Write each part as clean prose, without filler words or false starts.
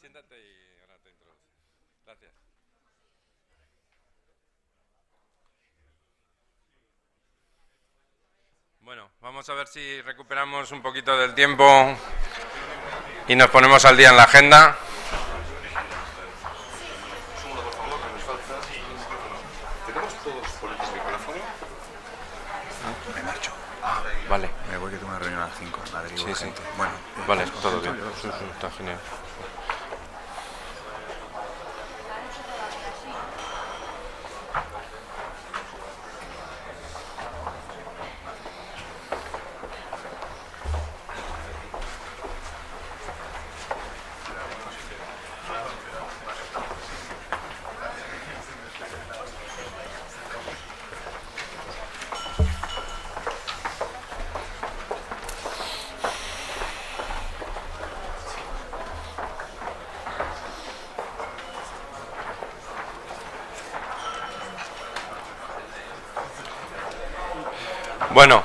Siéntate y ahora te introduces. Gracias. Bueno, vamos a ver si recuperamos un poquito del tiempo y nos ponemos al día en la agenda. ¿Tenemos todos ponentes de micrófono? Me marcho. Vale. Me voy, que tengo una reunión a las 5 en Madrid. Sí, sí. Bueno, Vale, todo bien. Sí, sí, está genial. Bueno,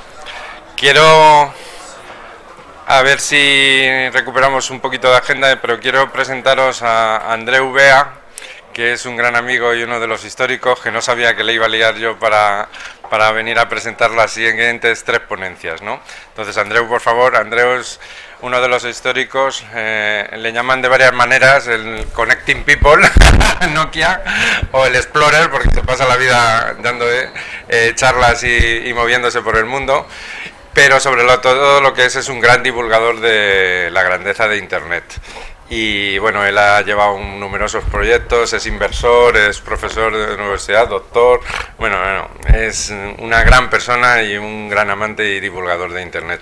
quiero a ver si recuperamos un poquito de agenda, pero quiero presentaros a Andreu Bea, que es un gran amigo y uno de los históricos, que no sabía que le iba a liar yo para venir a presentar las siguientes 3 ponencias, ¿no? Entonces, Andreu, por favor. Andreu es uno de los históricos, le llaman de varias maneras, el Connecting People, Nokia, o el Explorer, porque se pasa la vida dando charlas y moviéndose por el mundo, pero sobre todo lo que es un gran divulgador de la grandeza de Internet. Y bueno, él ha llevado numerosos proyectos, es inversor, es profesor de universidad, doctor, bueno, es una gran persona y un gran amante y divulgador de Internet.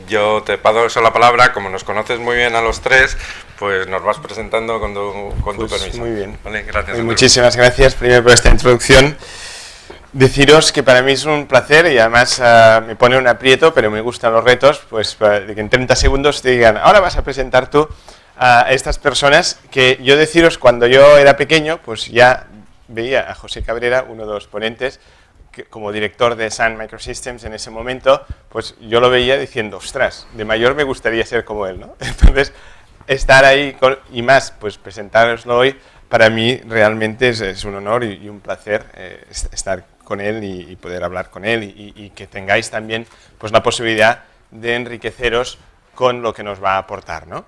Yo te paso la palabra, como nos conoces muy bien a los 3, pues nos vas presentando con tu permiso. Muy bien. Vale, gracias. Muchísimas gracias primero por esta introducción. Deciros que para mí es un placer y además me pone un aprieto, pero me gustan los retos, pues de que en 30 segundos te digan, ahora vas a presentar tú a estas personas, que yo deciros, cuando yo era pequeño, pues ya veía a José Cabrera, uno de los ponentes, que como director de Sun Microsystems en ese momento, pues yo lo veía diciendo, ostras, de mayor me gustaría ser como él, ¿no? Entonces, estar ahí y más, pues presentároslo hoy, para mí realmente es un honor y un placer estar con él y poder hablar con él y que tengáis también pues la posibilidad de enriqueceros con lo que nos va a aportar, ¿no?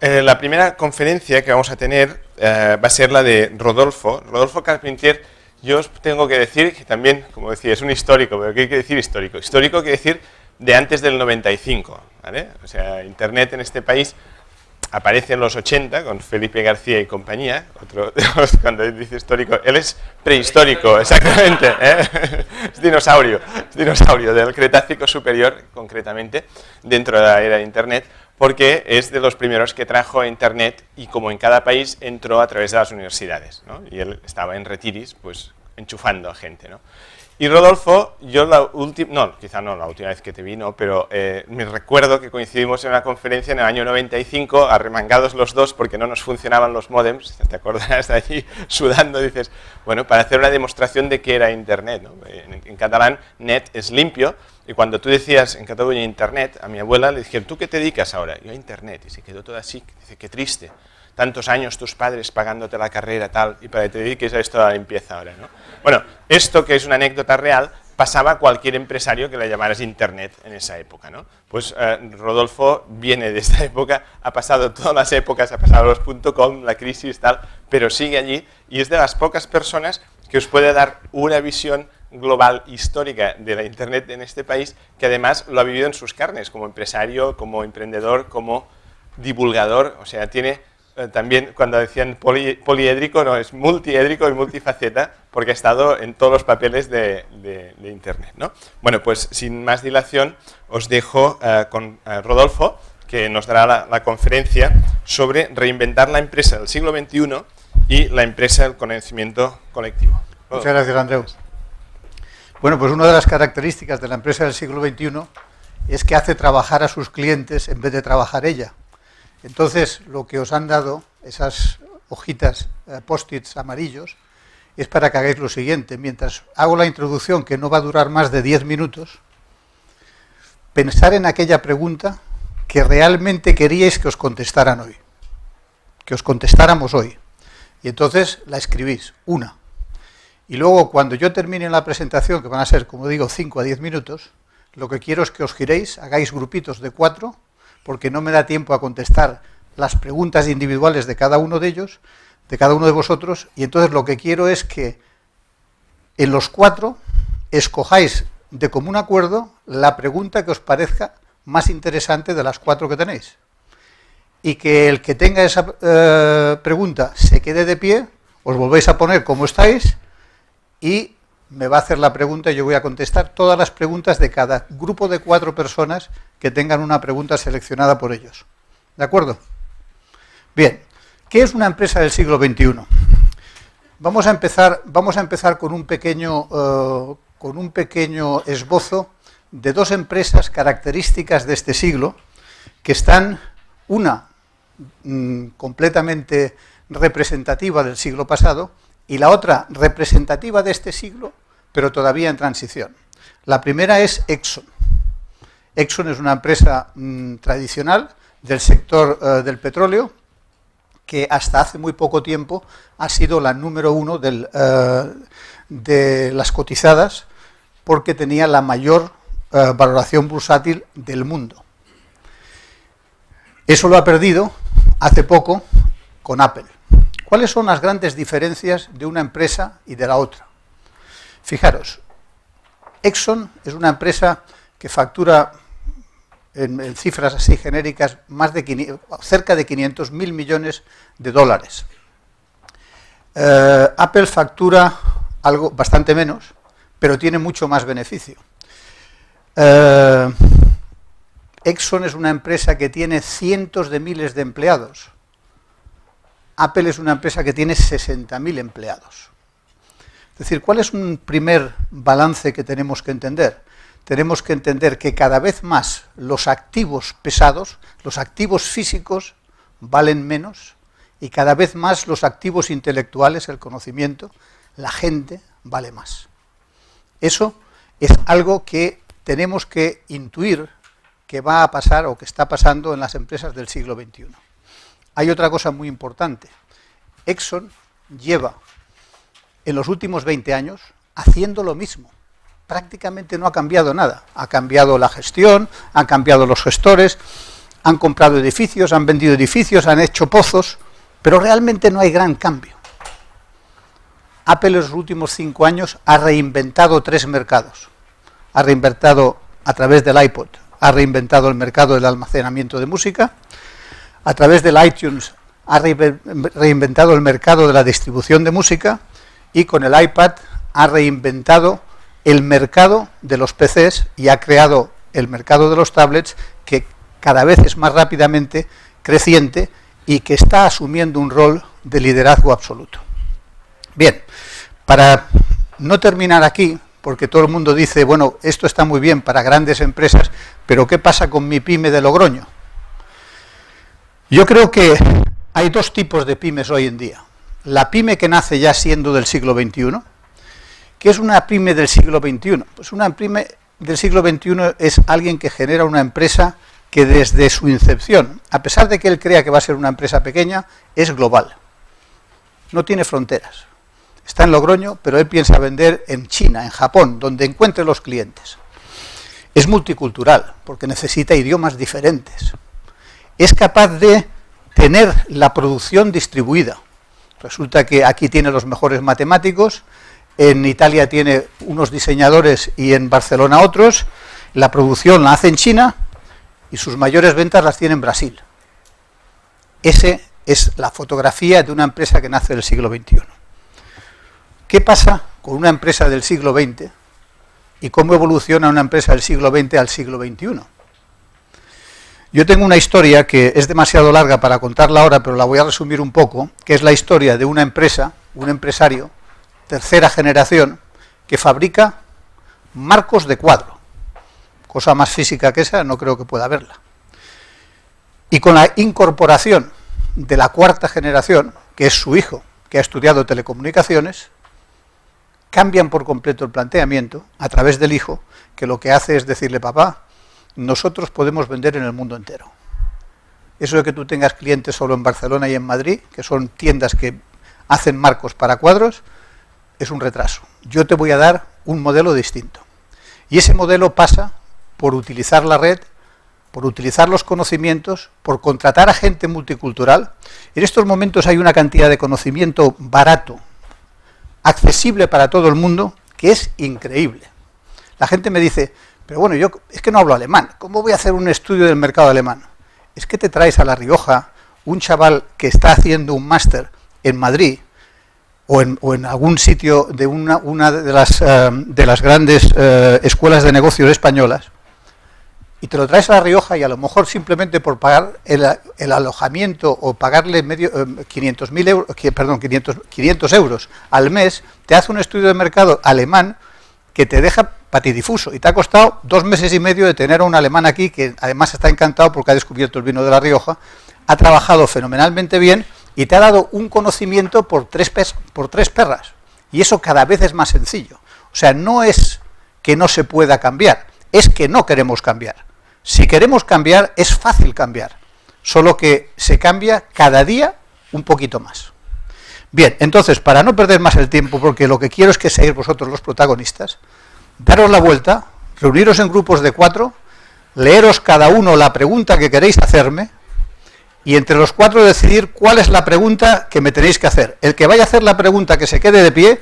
La primera conferencia que vamos a tener va a ser la de Rodolfo Carpentier. Yo os tengo que decir que también, como decía, es un histórico, pero ¿qué quiere decir histórico? Histórico quiere decir de antes del 95, ¿vale? O sea, Internet en este país aparece en los 80 con Felipe García y compañía, otro de los, cuando dice histórico, él es prehistórico, exactamente, ¿eh? Es dinosaurio del Cretácico superior, concretamente, dentro de la era de Internet, porque es de los primeros que trajo Internet y como en cada país entró a través de las universidades, ¿no? Y él estaba en retiris, pues enchufando a gente, ¿no? Y Rodolfo, yo quizá no la última vez que te vi, no, pero me recuerdo que coincidimos en una conferencia en el año 95, arremangados los dos porque no nos funcionaban los módems, te acordarás de allí sudando, dices, bueno, para hacer una demostración de qué era Internet, ¿no? En catalán, net es limpio, y cuando tú decías en Cataluña Internet, a mi abuela le dije, ¿tú qué te dedicas ahora? Yo a Internet, y se quedó toda así, dice, qué triste, tantos años tus padres pagándote la carrera, tal, y para que te dediques a esto de la limpieza ahora, ¿no? Bueno, esto que es una anécdota real, pasaba a cualquier empresario que le llamaras Internet en esa época, ¿no? Pues Rodolfo viene de esta época, ha pasado todas las épocas, ha pasado los .com, la crisis, tal, pero sigue allí, y es de las pocas personas que os puede dar una visión global histórica de la Internet en este país, que además lo ha vivido en sus carnes, como empresario, como emprendedor, como divulgador, o sea, tiene también, cuando decían poliédrico, no, es multiédrico y multifaceta, porque ha estado en todos los papeles de Internet, ¿no? Bueno, pues sin más dilación, os dejo con Rodolfo, que nos dará la conferencia sobre reinventar la empresa del siglo XXI y la empresa del conocimiento colectivo. Muchas gracias, Andreu. Bueno, pues una de las características de la empresa del siglo XXI es que hace trabajar a sus clientes en vez de trabajar ella. Entonces, lo que os han dado, esas hojitas, post-its amarillos, es para que hagáis lo siguiente. Mientras hago la introducción, que no va a durar más de 10 minutos, pensar en aquella pregunta que realmente queríais que os contestaran hoy, que os contestáramos hoy. Y entonces la escribís, una. Y luego, cuando yo termine la presentación, que van a ser, como digo, 5 a 10 minutos, lo que quiero es que os giréis, hagáis grupitos de 4, porque no me da tiempo a contestar las preguntas individuales de cada uno de ellos, de cada uno de vosotros, y entonces lo que quiero es que en los 4 escojáis de común acuerdo la pregunta que os parezca más interesante de las 4 que tenéis. Y que el que tenga esa pregunta se quede de pie, os volvéis a poner como estáis y me va a hacer la pregunta y yo voy a contestar todas las preguntas de cada grupo de 4 personas que tengan una pregunta seleccionada por ellos. ¿De acuerdo? Bien, ¿qué es una empresa del siglo XXI? Vamos a empezar con un pequeño esbozo de 2 empresas características de este siglo que están, una completamente representativa del siglo pasado y la otra representativa de este siglo, pero todavía en transición. La primera es Exxon. Exxon es una empresa tradicional del sector del petróleo que hasta hace muy poco tiempo ha sido la número 1 de las cotizadas porque tenía la mayor valoración bursátil del mundo. Eso lo ha perdido hace poco con Apple. ¿Cuáles son las grandes diferencias de una empresa y de la otra? Fijaros, Exxon es una empresa que factura, en cifras así genéricas, cerca de 500.000 millones de dólares. Apple factura algo bastante menos, pero tiene mucho más beneficio. Exxon es una empresa que tiene cientos de miles de empleados. Apple es una empresa que tiene 60.000 empleados. Es decir, ¿cuál es un primer balance que tenemos que entender? Tenemos que entender que cada vez más los activos pesados, los activos físicos, valen menos y cada vez más los activos intelectuales, el conocimiento, la gente, vale más. Eso es algo que tenemos que intuir que va a pasar o que está pasando en las empresas del siglo XXI. Hay otra cosa muy importante. Exxon lleva en los últimos 20 años haciendo lo mismo. Prácticamente no ha cambiado nada. Ha cambiado la gestión, han cambiado los gestores, han comprado edificios, han vendido edificios, han hecho pozos, pero realmente no hay gran cambio. Apple en los últimos 5 años ha reinventado 3 mercados. Ha reinventado a través del iPod, ha reinventado el mercado del almacenamiento de música, a través del iTunes ha reinventado el mercado de la distribución de música y con el iPad ha reinventado el mercado de los PCs y ha creado el mercado de los tablets que cada vez es más rápidamente creciente y que está asumiendo un rol de liderazgo absoluto. Bien, para no terminar aquí, porque todo el mundo dice, bueno, esto está muy bien para grandes empresas, pero ¿qué pasa con mi pyme de Logroño? Yo creo que hay 2 tipos de pymes hoy en día. La pyme que nace ya siendo del siglo XXI. ¿Qué es una pyme del siglo XXI? Pues una pyme del siglo XXI es alguien que genera una empresa que desde su incepción, a pesar de que él crea que va a ser una empresa pequeña, es global. No tiene fronteras. Está en Logroño, pero él piensa vender en China, en Japón, donde encuentre los clientes. Es multicultural, porque necesita idiomas diferentes. Es capaz de tener la producción distribuida. Resulta que aquí tiene los mejores matemáticos, en Italia tiene unos diseñadores y en Barcelona otros, la producción la hace en China y sus mayores ventas las tiene en Brasil. Ese es la fotografía de una empresa que nace del siglo XXI. ¿Qué pasa con una empresa del siglo XX y cómo evoluciona una empresa del siglo XX al siglo XXI? Yo tengo una historia que es demasiado larga para contarla ahora, pero la voy a resumir un poco, que es la historia de una empresa, un empresario, tercera generación, que fabrica marcos de cuadro. Cosa más física que esa no creo que pueda haberla. Y con la incorporación de la cuarta generación, que es su hijo, que ha estudiado telecomunicaciones, cambian por completo el planteamiento a través del hijo, que lo que hace es decirle, papá, nosotros podemos vender en el mundo entero. eso de que tú tengas clientes solo en Barcelona y en Madrid, que son tiendas que hacen marcos para cuadros, es un retraso. Yo te voy a dar un modelo distinto. Y ese modelo pasa por utilizar la red, por utilizar los conocimientos, por contratar a gente multicultural. En estos momentos hay una cantidad de conocimiento barato, accesible para todo el mundo, que es increíble. La gente me dice, pero bueno, yo es que no hablo alemán, ¿cómo voy a hacer un estudio del mercado alemán? Es que te traes a La Rioja un chaval que está haciendo un máster en Madrid o en algún sitio de una de las grandes escuelas de negocios españolas, y te lo traes a La Rioja y a lo mejor simplemente por pagar el alojamiento o pagarle 500 euros al mes, te hace un estudio de mercado alemán que te deja patidifuso, y te ha costado 2 meses y medio de tener a un alemán aquí que además está encantado porque ha descubierto el vino de La Rioja, ha trabajado fenomenalmente bien y te ha dado un conocimiento por tres perras, y eso cada vez es más sencillo. O sea, no es que no se pueda cambiar, es que no queremos cambiar. Si queremos cambiar, es fácil cambiar, solo que se cambia cada día un poquito más. Bien, entonces, para no perder más el tiempo, porque lo que quiero es que seáis vosotros los protagonistas, daros la vuelta, reuniros en grupos de 4, leeros cada uno la pregunta que queréis hacerme, y entre los 4 decidir cuál es la pregunta que me tenéis que hacer. El que vaya a hacer la pregunta que se quede de pie,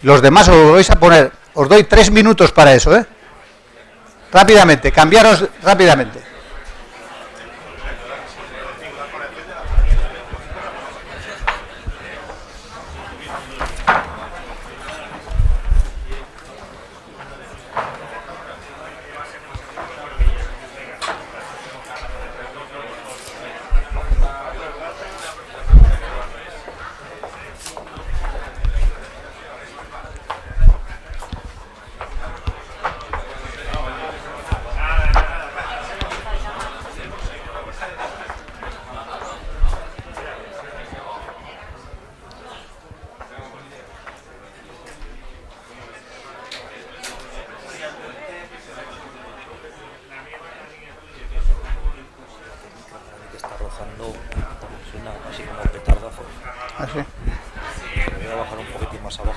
los demás os lo vais a poner. Os doy 3 minutos para eso, ¿eh? Rápidamente, cambiaros rápidamente.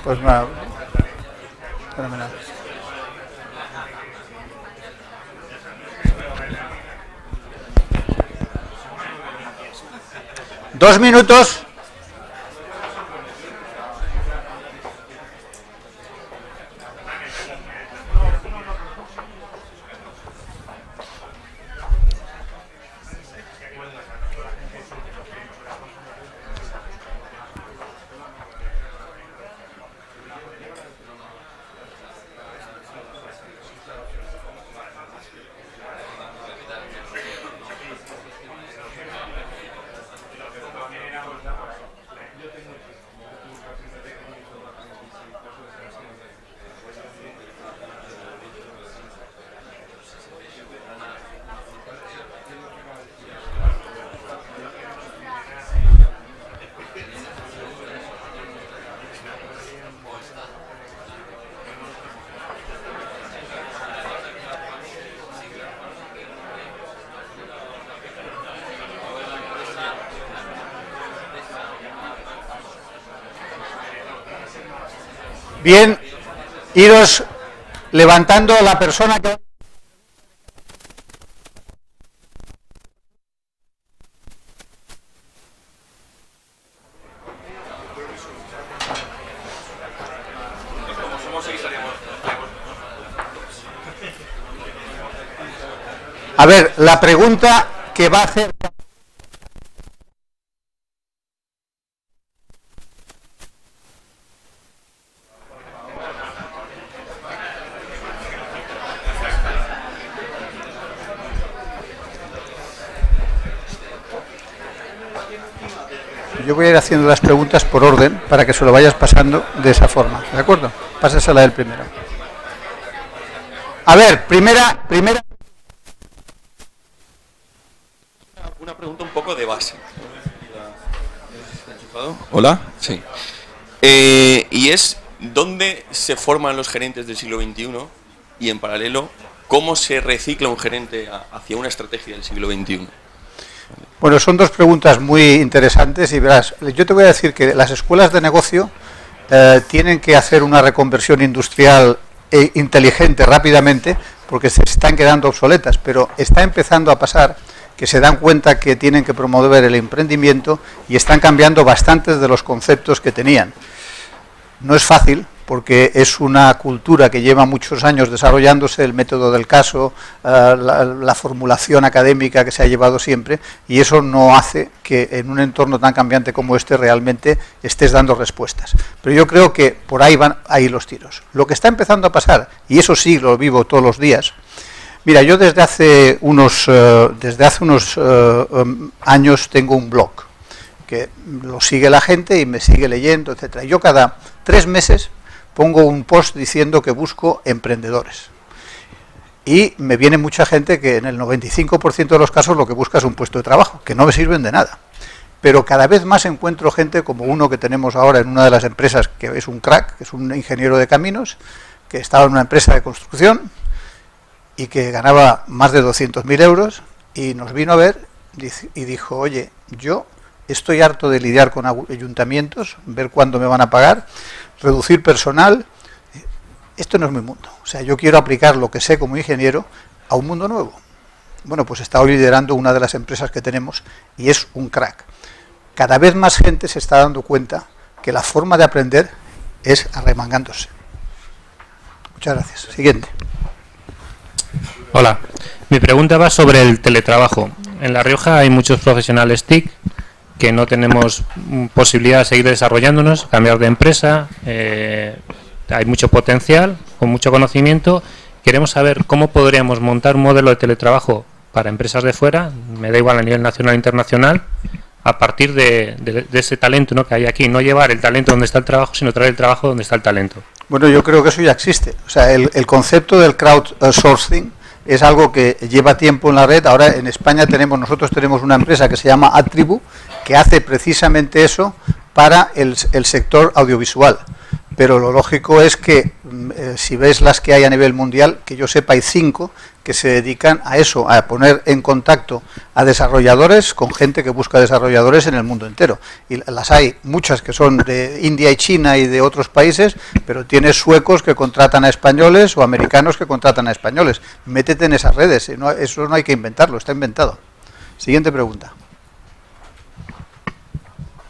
Pues nada, fenomenal. Dos minutos. Bien, iros levantando la persona que... A ver, la pregunta que va a hacer... Yo voy a ir haciendo las preguntas por orden para que se lo vayas pasando de esa forma, ¿de acuerdo? Pásasela él primero. A ver, primera... Una pregunta un poco de base. ¿Hola? Sí. Y es, ¿dónde se forman los gerentes del siglo XXI? Y en paralelo, ¿cómo se recicla un gerente hacia una estrategia del siglo XXI? Bueno, son dos preguntas muy interesantes y verás, yo te voy a decir que las escuelas de negocio tienen que hacer una reconversión industrial inteligente rápidamente porque se están quedando obsoletas, pero está empezando a pasar que se dan cuenta que tienen que promover el emprendimiento y están cambiando bastantes de los conceptos que tenían. No es fácil porque es una cultura que lleva muchos años desarrollándose, el método del caso, la formulación académica que se ha llevado siempre, y eso no hace que en un entorno tan cambiante como este realmente estés dando respuestas. Pero yo creo que por ahí van ahí los tiros. Lo que está empezando a pasar, y eso sí lo vivo todos los días, mira, yo desde hace unos años tengo un blog, que lo sigue la gente y me sigue leyendo, etcétera. Yo cada 3 meses pongo un post diciendo que busco emprendedores. Y me viene mucha gente que en el 95% de los casos lo que busca es un puesto de trabajo, que no me sirven de nada. Pero cada vez más encuentro gente como uno que tenemos ahora en una de las empresas, que es un crack, que es un ingeniero de caminos, que estaba en una empresa de construcción y que ganaba más de 200.000 euros, y nos vino a ver y dijo, oye, yo estoy harto de lidiar con ayuntamientos, ver cuándo me van a pagar, reducir personal, esto no es mi mundo. O sea, yo quiero aplicar lo que sé como ingeniero a un mundo nuevo. Bueno, pues está liderando una de las empresas que tenemos y es un crack. Cada vez más gente se está dando cuenta que la forma de aprender es arremangándose. Muchas gracias. Siguiente. Hola, mi pregunta va sobre el teletrabajo. En La Rioja hay muchos profesionales TIC que no tenemos posibilidad de seguir desarrollándonos, cambiar de empresa, hay mucho potencial, con mucho conocimiento. Queremos saber cómo podríamos montar un modelo de teletrabajo para empresas de fuera, me da igual a nivel nacional e internacional, a partir de ese talento, ¿no?, que hay aquí. No llevar el talento donde está el trabajo, sino traer el trabajo donde está el talento. Bueno, yo creo que eso ya existe. O sea, el concepto del crowdsourcing es algo que lleva tiempo en la red. Ahora en España nosotros tenemos una empresa que se llama Attribu, que hace precisamente eso para el sector audiovisual. Pero lo lógico es que si ves las que hay a nivel mundial, que yo sepa hay 5 que se dedican a eso, a poner en contacto a desarrolladores con gente que busca desarrolladores en el mundo entero. Y las hay muchas que son de India y China y de otros países, pero tienes suecos que contratan a españoles o americanos que contratan a españoles. Métete en esas redes, eso no hay que inventarlo, está inventado. Siguiente pregunta.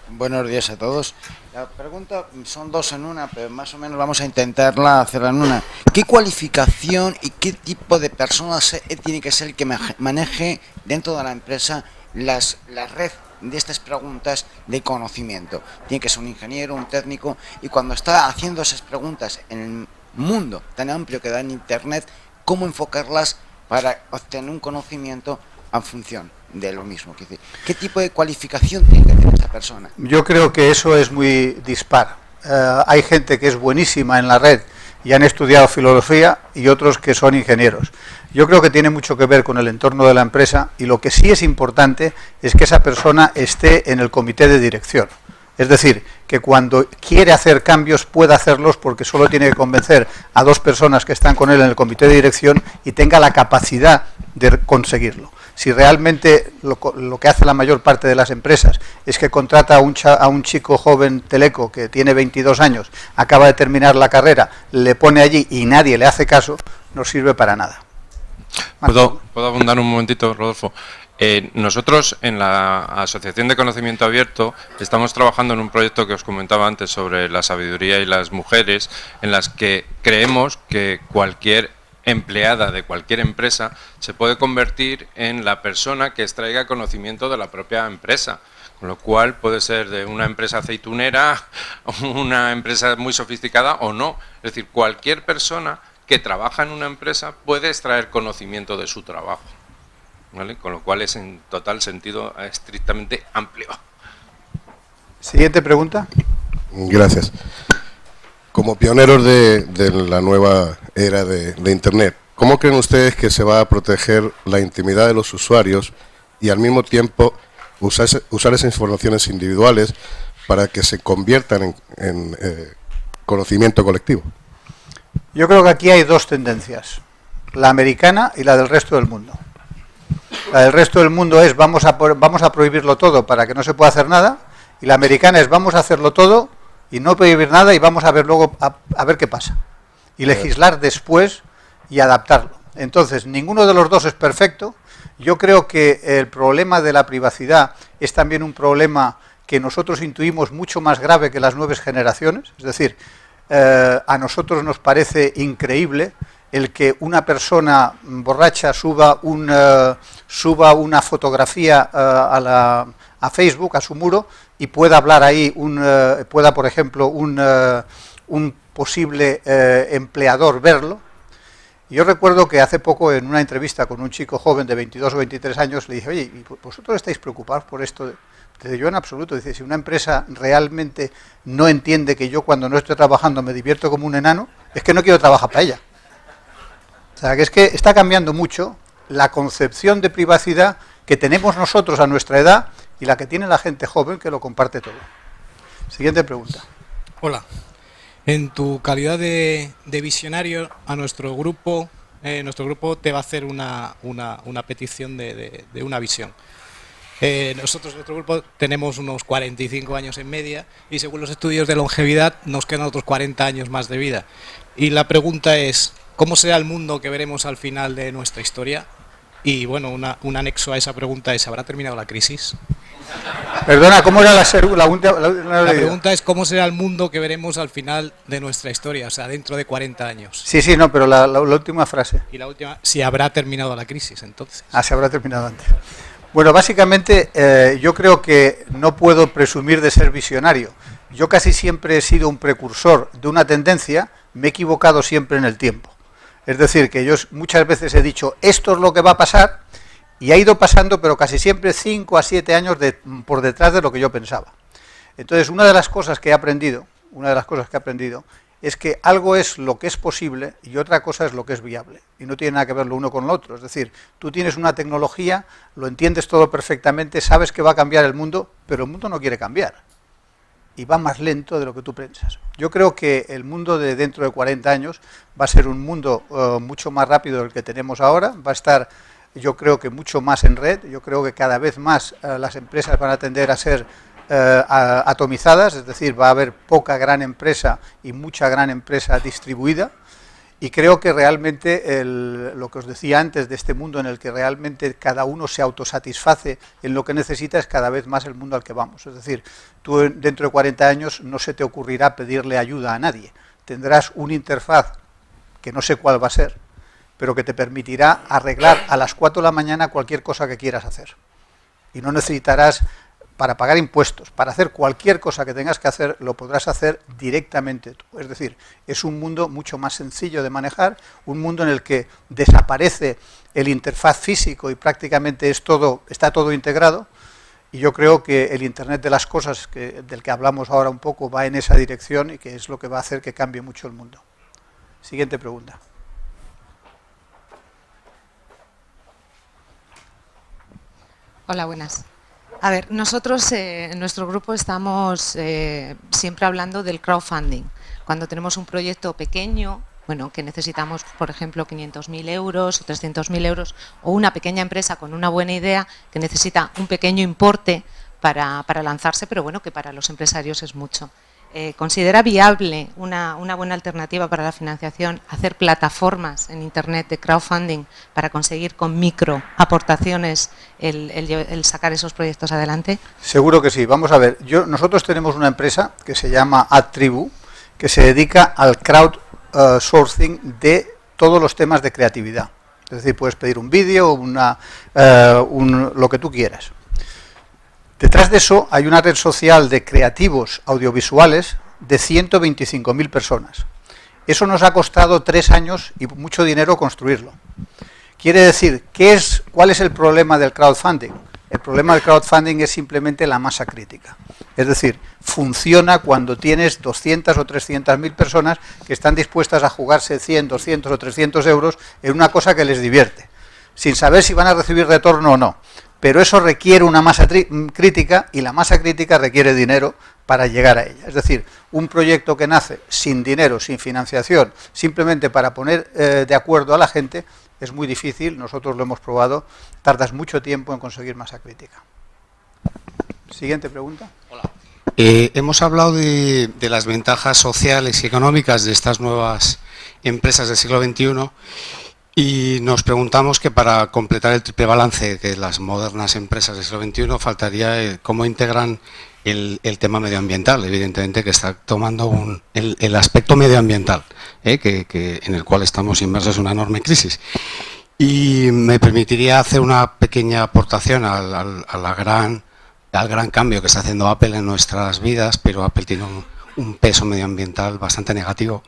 Buenos días a todos. La pregunta son 2 en una, pero más o menos vamos a intentarla hacerla en una. ¿Qué cualificación y qué tipo de personas tiene que ser el que maneje dentro de la empresa la red de estas preguntas de conocimiento? Tiene que ser un ingeniero, un técnico, y cuando está haciendo esas preguntas en el mundo tan amplio que da en Internet, ¿cómo enfocarlas para obtener un conocimiento en función de lo mismo? ¿Qué tipo de cualificación tiene que tener esta persona? Yo creo que eso es muy dispar. Hay gente que es buenísima en la red y han estudiado filosofía y otros que son ingenieros. Yo creo que tiene mucho que ver con el entorno de la empresa, y lo que sí es importante es que esa persona esté en el comité de dirección. Es decir, que cuando quiere hacer cambios pueda hacerlos, porque solo tiene que convencer a 2 personas que están con él en el comité de dirección y tenga la capacidad de conseguirlo. Si realmente lo que hace la mayor parte de las empresas es que contrata a un chico joven teleco que tiene 22 años, acaba de terminar la carrera, le pone allí y nadie le hace caso, no sirve para nada. ¿Puedo abundar un momentito, Rodolfo? Nosotros en la Asociación de Conocimiento Abierto estamos trabajando en un proyecto que os comentaba antes sobre la sabiduría y las mujeres, en las que creemos que cualquier empleada de cualquier empresa se puede convertir en la persona que extraiga conocimiento de la propia empresa, con lo cual puede ser de una empresa aceitunera, una empresa muy sofisticada o no. Es decir, cualquier persona que trabaja en una empresa puede extraer conocimiento de su trabajo, ¿vale? Con lo cual es en total sentido estrictamente amplio. Siguiente pregunta. Gracias. Como pioneros de la nueva era de Internet, ¿cómo creen ustedes que se va a proteger la intimidad de los usuarios y al mismo tiempo usar esas informaciones individuales para que se conviertan en conocimiento colectivo? Yo creo que aquí hay 2 tendencias, la americana y la del resto del mundo. La del resto del mundo es vamos a prohibirlo todo para que no se pueda hacer nada, y la americana es vamos a hacerlo todo y no prohibir nada y vamos a ver luego a ver qué pasa. Y legislar después y adaptarlo. Entonces, ninguno de los dos es perfecto. Yo creo que el problema de la privacidad es también un problema que nosotros intuimos mucho más grave que las nuevas generaciones. Es decir, a nosotros nos parece increíble el que una persona borracha suba una fotografía a Facebook, a su muro, y pueda hablar ahí, pueda, por ejemplo, un posible empleador verlo. Yo recuerdo que hace poco, en una entrevista con un chico joven de 22 o 23 años, le dije, oye, ¿y vosotros estáis preocupados por esto? Dice, yo en absoluto. Dice, si una empresa realmente no entiende que yo cuando no estoy trabajando me divierto como un enano, es que no quiero trabajar para ella. O sea, que es que está cambiando mucho la concepción de privacidad que tenemos nosotros a nuestra edad y la que tiene la gente joven que lo comparte todo. Siguiente pregunta. Hola. En tu calidad de visionario, a nuestro grupo te va a hacer una petición de una visión. Nosotros, nuestro grupo, tenemos unos 45 años en media y según los estudios de longevidad nos quedan otros 40 años más de vida. Y la pregunta es, ¿cómo será el mundo que veremos al final de nuestra historia? Y bueno, un anexo a esa pregunta es, ¿habrá terminado la crisis? Perdona, ¿cómo era la última? La pregunta es, ¿cómo será el mundo que veremos al final de nuestra historia? O sea, dentro de 40 años. Sí, no, pero la última frase. Y la última, si habrá terminado la crisis, entonces. Se habrá terminado antes. Bueno, básicamente yo creo que no puedo presumir de ser visionario. Yo casi siempre he sido un precursor de una tendencia, me he equivocado siempre en el tiempo. Es decir, que yo muchas veces he dicho, esto es lo que va a pasar, y ha ido pasando, pero casi siempre 5 a 7 años por detrás de lo que yo pensaba. Entonces, una de las cosas que he aprendido es que algo es lo que es posible y otra cosa es lo que es viable. Y no tiene nada que ver lo uno con lo otro. Es decir, tú tienes una tecnología, lo entiendes todo perfectamente, sabes que va a cambiar el mundo, pero el mundo no quiere cambiar. Y va más lento de lo que tú piensas. Yo creo que el mundo de dentro de 40 años va a ser un mundo mucho más rápido del que tenemos ahora, va a estar, yo creo que mucho más en red, yo creo que cada vez más las empresas van a tender a ser atomizadas, es decir, va a haber poca gran empresa y mucha gran empresa distribuida, y creo que realmente lo que os decía antes de este mundo en el que realmente cada uno se autosatisface en lo que necesita es cada vez más el mundo al que vamos. Es decir, tú dentro de 40 años no se te ocurrirá pedirle ayuda a nadie, tendrás una interfaz que no sé cuál va a ser, pero que te permitirá arreglar a las 4 de la mañana cualquier cosa que quieras hacer. Y no necesitarás, para pagar impuestos, para hacer cualquier cosa que tengas que hacer, lo podrás hacer directamente tú. Es decir, es un mundo mucho más sencillo de manejar, un mundo en el que desaparece el interfaz físico y prácticamente está todo integrado, y yo creo que el Internet de las cosas, del que hablamos ahora un poco, va en esa dirección y que es lo que va a hacer que cambie mucho el mundo. Siguiente pregunta. Hola, buenas. A ver, nosotros en nuestro grupo estamos siempre hablando del crowdfunding. Cuando tenemos un proyecto pequeño, bueno, que necesitamos, por ejemplo, 500.000 euros o 300.000 euros, o una pequeña empresa con una buena idea que necesita un pequeño importe para lanzarse, pero bueno, que para los empresarios es mucho. ¿Considera viable una buena alternativa para la financiación hacer plataformas en Internet de crowdfunding para conseguir con micro aportaciones el sacar esos proyectos adelante? Seguro que sí. Vamos a ver, nosotros tenemos una empresa que se llama AdTribu, que se dedica al crowdsourcing de todos los temas de creatividad. Es decir, puedes pedir un vídeo, lo que tú quieras. Detrás de eso hay una red social de creativos audiovisuales de 125.000 personas. Eso nos ha costado 3 años y mucho dinero construirlo. Quiere decir, ¿cuál es el problema del crowdfunding? El problema del crowdfunding es simplemente la masa crítica. Es decir, funciona cuando tienes 200 o 300.000 personas que están dispuestas a jugarse 100, 200 o 300 euros en una cosa que les divierte, sin saber si van a recibir retorno o no. Pero eso requiere una masa crítica y la masa crítica requiere dinero para llegar a ella. Es decir, un proyecto que nace sin dinero, sin financiación, simplemente para poner de acuerdo a la gente, es muy difícil, nosotros lo hemos probado, tardas mucho tiempo en conseguir masa crítica. Siguiente pregunta. Hola. Hemos hablado de las ventajas sociales y económicas de estas nuevas empresas del siglo XXI y nos preguntamos que para completar el triple balance de las modernas empresas del siglo XXI faltaría cómo integran el tema medioambiental, evidentemente que está tomando el aspecto medioambiental, en el cual estamos inmersos en una enorme crisis. Y me permitiría hacer una pequeña aportación al gran cambio que está haciendo Apple en nuestras vidas, pero Apple tiene un peso medioambiental bastante negativo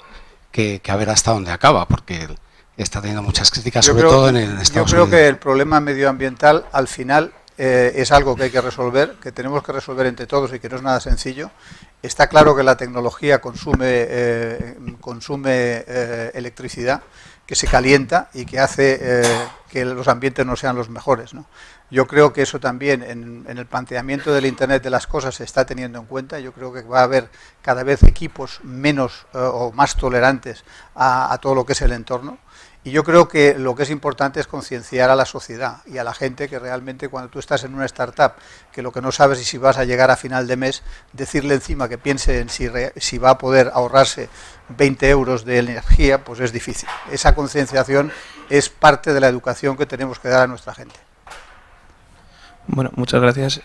que a ver hasta dónde acaba, porque está teniendo muchas críticas, sobre todo en Estados Unidos. Yo creo que el problema medioambiental al final es algo que hay que resolver, que tenemos que resolver entre todos y que no es nada sencillo. Está claro que la tecnología consume electricidad, que se calienta y que hace que los ambientes no sean los mejores, ¿no? Yo creo que eso también en el planteamiento del Internet de las cosas se está teniendo en cuenta. Yo creo que va a haber cada vez equipos menos o más tolerantes a todo lo que es el entorno. Y yo creo que lo que es importante es concienciar a la sociedad y a la gente que realmente cuando tú estás en una startup, que lo que no sabes es si vas a llegar a final de mes, decirle encima que piense en si va a poder ahorrarse 20 euros de energía, pues es difícil. Esa concienciación es parte de la educación que tenemos que dar a nuestra gente. Bueno, muchas gracias.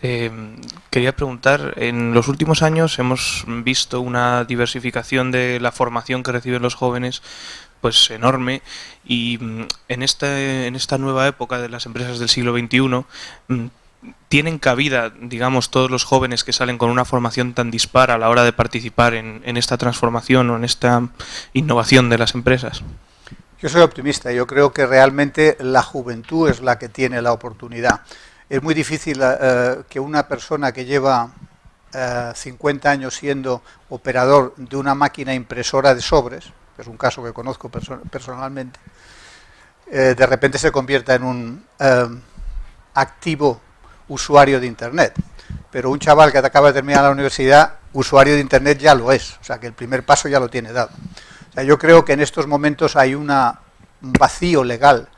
Quería preguntar, en los últimos años hemos visto una diversificación de la formación que reciben los jóvenes pues enorme, y en esta nueva época de las empresas del siglo XXI tienen cabida, digamos, todos los jóvenes que salen con una formación tan dispar a la hora de participar en esta transformación o en esta innovación de las empresas. Yo soy optimista, yo creo que realmente la juventud es la que tiene la oportunidad. Es muy difícil que una persona que lleva 50 años siendo operador de una máquina impresora de sobres, que es un caso que conozco personalmente, de repente se convierta en un activo usuario de Internet. Pero un chaval que acaba de terminar la universidad, usuario de Internet ya lo es, o sea que el primer paso ya lo tiene dado. O sea, yo creo que en estos momentos hay un vacío legal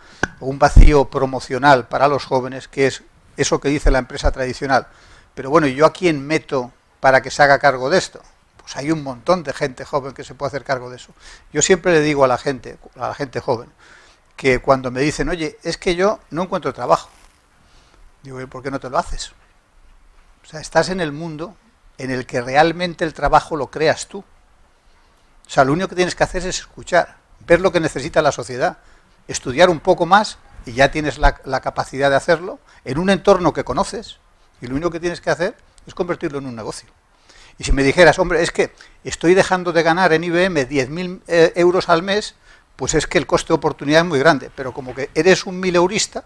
o un vacío promocional para los jóvenes, que es eso que dice la empresa tradicional. Pero bueno, ¿yo a quién meto para que se haga cargo de esto? Pues hay un montón de gente joven que se puede hacer cargo de eso. Yo siempre le digo a la gente joven, que cuando me dicen, oye, es que yo no encuentro trabajo, digo, ¿y por qué no te lo haces? O sea, estás en el mundo en el que realmente el trabajo lo creas tú. O sea, lo único que tienes que hacer es escuchar, ver lo que necesita la sociedad, estudiar un poco más y ya tienes la capacidad de hacerlo en un entorno que conoces, y lo único que tienes que hacer es convertirlo en un negocio. Y si me dijeras, hombre, es que estoy dejando de ganar en IBM 10.000 euros al mes, pues es que el coste de oportunidad es muy grande. Pero como que eres un 1000-eurista,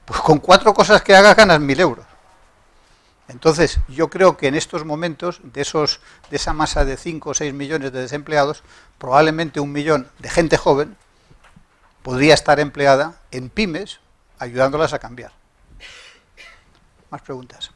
pues con 4 cosas que hagas ganas 1000 euros. Entonces, yo creo que en estos momentos, de esa masa de 5 o 6 millones de desempleados, probablemente 1 millón de gente joven podría estar empleada en pymes, ayudándolas a cambiar. Más preguntas.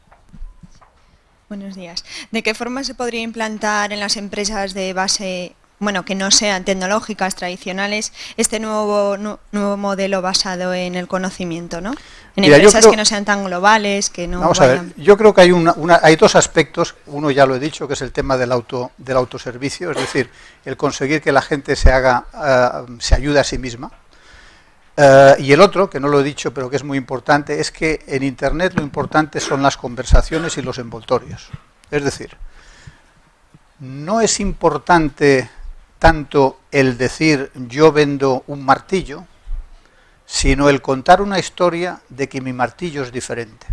Buenos días. ¿De qué forma se podría implantar en las empresas de base, bueno, que no sean tecnológicas tradicionales, este nuevo modelo basado en el conocimiento, ¿no? En empresas que no sean tan globales, que no Vamos a ver, yo creo que hay dos aspectos. Uno ya lo he dicho, que es el tema del autoservicio, es decir, el conseguir que la gente se ayude a sí misma. Y el otro, que no lo he dicho, pero que es muy importante, es que en Internet lo importante son las conversaciones y los envoltorios. Es decir, no es importante tanto el decir yo vendo un martillo, sino el contar una historia de que mi martillo es diferente.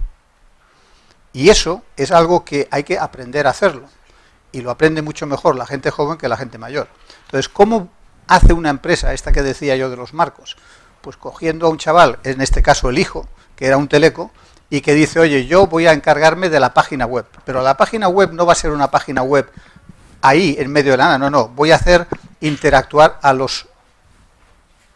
Y eso es algo que hay que aprender a hacerlo. Y lo aprende mucho mejor la gente joven que la gente mayor. Entonces, ¿cómo hace una empresa, esta que decía yo de los marcos? Pues cogiendo a un chaval, en este caso el hijo, que era un teleco, y que dice, oye, yo voy a encargarme de la página web. Pero la página web no va a ser una página web ahí, en medio de la nada, no. Voy a hacer interactuar a los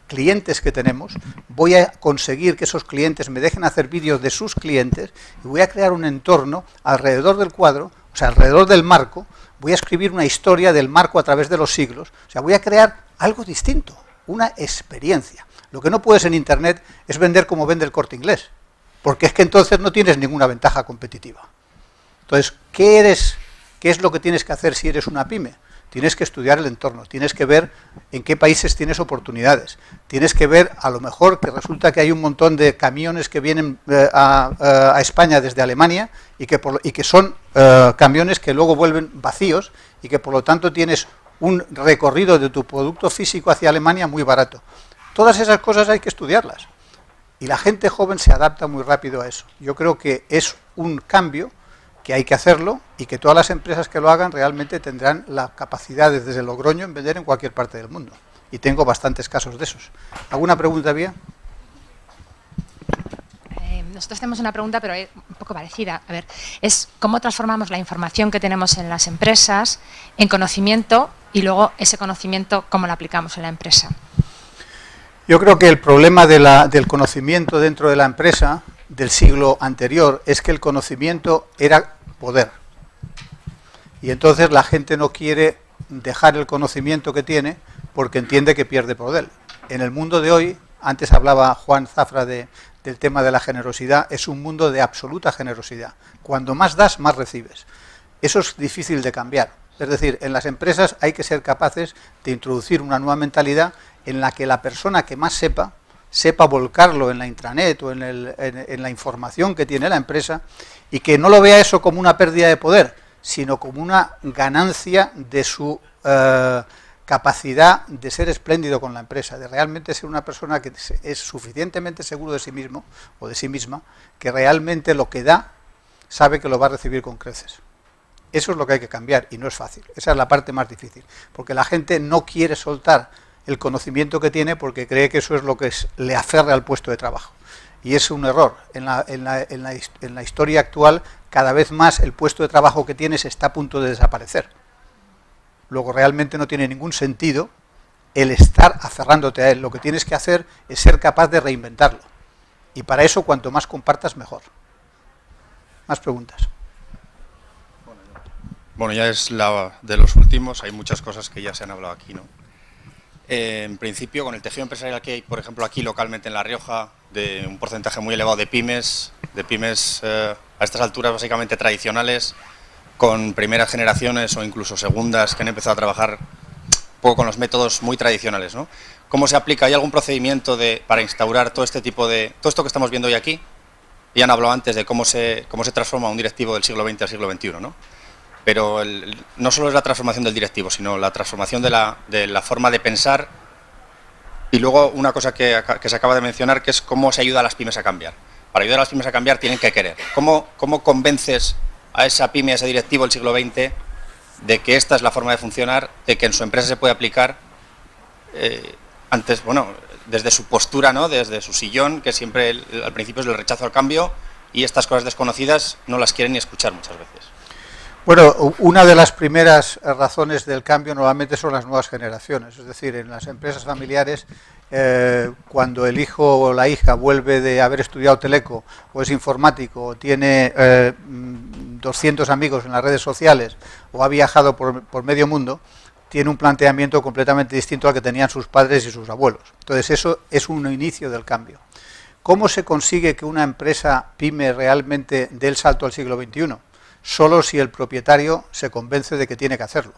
clientes que tenemos, voy a conseguir que esos clientes me dejen hacer vídeos de sus clientes, y voy a crear un entorno alrededor del cuadro, o sea, alrededor del marco, voy a escribir una historia del marco a través de los siglos, o sea, voy a crear algo distinto, una experiencia. Lo que no puedes en Internet es vender como vende el Corte Inglés, porque es que entonces no tienes ninguna ventaja competitiva. Entonces, ¿qué es lo que tienes que hacer si eres una pyme? Tienes que estudiar el entorno, tienes que ver en qué países tienes oportunidades, tienes que ver a lo mejor que resulta que hay un montón de camiones que vienen a España desde Alemania y que son camiones que luego vuelven vacíos y que por lo tanto tienes un recorrido de tu producto físico hacia Alemania muy barato. Todas esas cosas hay que estudiarlas y la gente joven se adapta muy rápido a eso. Yo creo que es un cambio que hay que hacerlo y que todas las empresas que lo hagan realmente tendrán la capacidad desde Logroño en vender en cualquier parte del mundo. Y tengo bastantes casos de esos. ¿Alguna pregunta, Bía? Nosotros tenemos una pregunta, pero un poco parecida. A ver, es cómo transformamos la información que tenemos en las empresas en conocimiento y luego ese conocimiento cómo lo aplicamos en la empresa. Yo creo que el problema del conocimiento dentro de la empresa del siglo anterior es que el conocimiento era poder. Y entonces la gente no quiere dejar el conocimiento que tiene porque entiende que pierde poder. En el mundo de hoy, antes hablaba Juan Zafra del tema de la generosidad, es un mundo de absoluta generosidad. Cuando más das, más recibes. Eso es difícil de cambiar. Es decir, en las empresas hay que ser capaces de introducir una nueva mentalidad en la que la persona que más sepa volcarlo en la intranet o en la información que tiene la empresa y que no lo vea eso como una pérdida de poder, sino como una ganancia de su capacidad de ser espléndido con la empresa, de realmente ser una persona que es suficientemente seguro de sí mismo o de sí misma, que realmente lo que da sabe que lo va a recibir con creces. Eso es lo que hay que cambiar y no es fácil. Esa es la parte más difícil, porque la gente no quiere soltar el conocimiento que tiene porque cree que eso es lo que le aferra al puesto de trabajo. Y es un error. En la historia actual, cada vez más el puesto de trabajo que tienes está a punto de desaparecer. Luego realmente no tiene ningún sentido el estar aferrándote a él. Lo que tienes que hacer es ser capaz de reinventarlo. Y para eso, cuanto más compartas, mejor. Más preguntas. Bueno, ya es la de los últimos. Hay muchas cosas que ya se han hablado aquí, ¿no? En principio, con el tejido empresarial que hay, por ejemplo, aquí localmente en La Rioja, de un porcentaje muy elevado de pymes a estas alturas básicamente tradicionales, con primeras generaciones o incluso segundas que han empezado a trabajar un poco con los métodos muy tradicionales, ¿no? ¿Cómo se aplica? ¿Hay algún procedimiento para instaurar todo este tipo de... todo esto que estamos viendo hoy aquí? Ya han hablado antes de cómo se transforma un directivo del siglo XX al siglo XXI, ¿no? Pero no solo es la transformación del directivo, sino la transformación de la forma de pensar. Y luego una cosa que se acaba de mencionar, que es cómo se ayuda a las pymes a cambiar. Para ayudar a las pymes a cambiar tienen que querer. ¿Cómo convences a esa pyme, a ese directivo del siglo XX, de que esta es la forma de funcionar, de que en su empresa se puede aplicar antes, bueno, desde su postura, ¿no? Desde su sillón, que siempre al principio es el rechazo al cambio, y estas cosas desconocidas no las quieren ni escuchar muchas veces? Bueno, una de las primeras razones del cambio normalmente son las nuevas generaciones, es decir, en las empresas familiares, cuando el hijo o la hija vuelve de haber estudiado teleco o es informático o tiene 200 amigos en las redes sociales o ha viajado por medio mundo, tiene un planteamiento completamente distinto al que tenían sus padres y sus abuelos. Entonces eso es un inicio del cambio. ¿Cómo se consigue que una empresa pyme realmente dé el salto al siglo XXI? Solo si el propietario se convence de que tiene que hacerlo.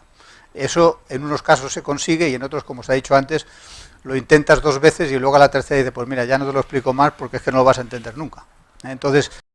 Eso en unos casos se consigue y en otros, como se ha dicho antes, lo intentas 2 veces y luego a la tercera dices, pues mira, ya no te lo explico más porque es que no lo vas a entender nunca. Entonces,